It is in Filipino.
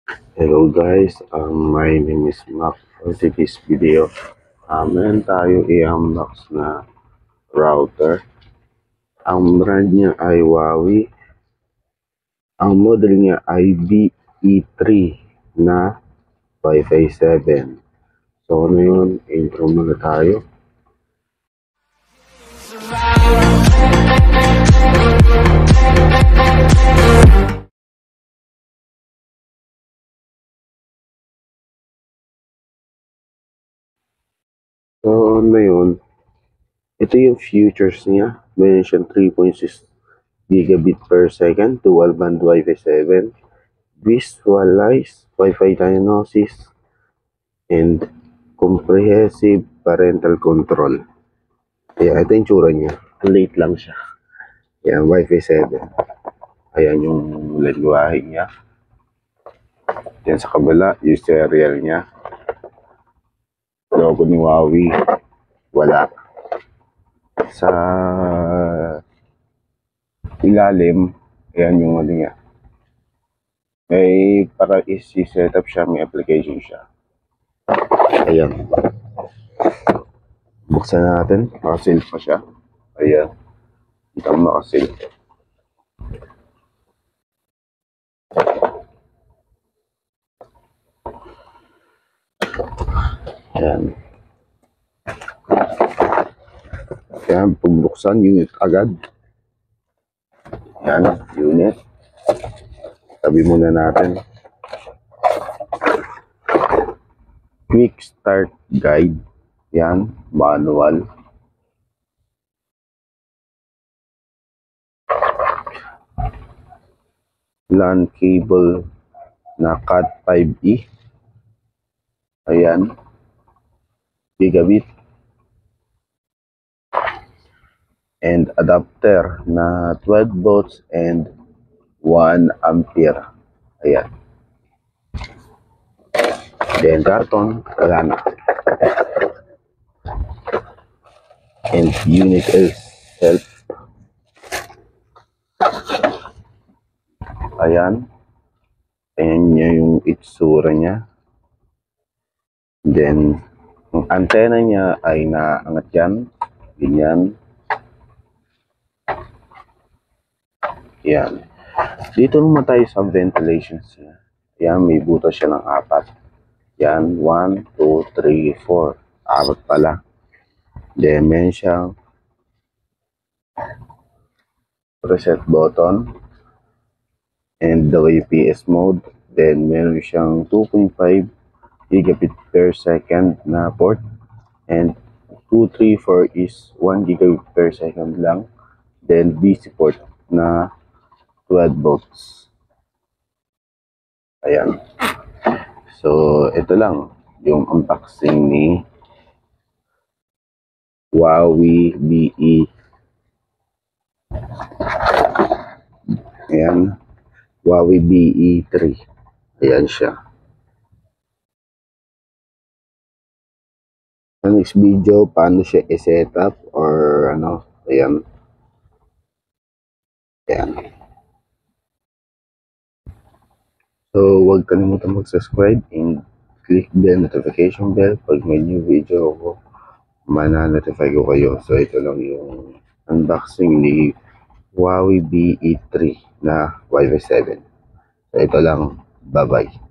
Hello guys, my name is Mac. For today's video, meron tayo i-unbox na router. Ang brand niya ay Huawei. Ang model niya ay BE3 na Wi-Fi 7. So ano yun, intro muna tayo. So ano yun, ito yung features niya. Meron siyang 3.6 gigabit per second, dual band Wi-Fi 7, visualize Wi-Fi diagnosis, and comprehensive parental control. Kaya ito yung tsura niya. Late lang siya. Yan, Wi-Fi 7. Ayan yung lengguwahe niya. Yan sa kabila, yung serial niya. Logo ni Huawei, wala. Sa ilalim, ayan yung ano niya. May para isi-set up siya, may application siya. Ayan. Buksan natin. Nakasil pa siya. Ayan. Ito ang nakasil. Ayan. Ayan. Pabuksan, unit agad. Ayan. Unit. Tabi muna natin. Quick start guide. Yan, manual. LAN cable na Cat5e. Ayan. Gigabit. And adapter na 12 volts and 1 ampere. Ayan. Then karton, wala na. And unit itself. Ayan. Ayan niya yung itsura niya. Then, yung antena niya ay naangat yan. Ganyan. Yan. Dito naman tayo sa ventilations niya. Yan, may butas siya ng 4. Yan, 1, 2, 3, 4. 4 pala. Then, meron siyang reset button and the UPS mode. Then, meron siyang 2.5 gigabit per second na port. And 2, 3, 4 is 1 gigabit per second lang. Then, DC port na 12 volts. Ayan. So, ito lang yung unboxing ni Huawei BE. Ayan. Huawei BE3. Ayan siya. Sa next video, paano siya i-set up or ano. Ayan. Ayan. So, huwag kalimutan mag-subscribe and click the notification bell pag may new video ako, mana-notify ko kayo. So, ito lang yung unboxing ni Huawei BE3 na Wi-Fi 7. So, ito lang. Bye-bye.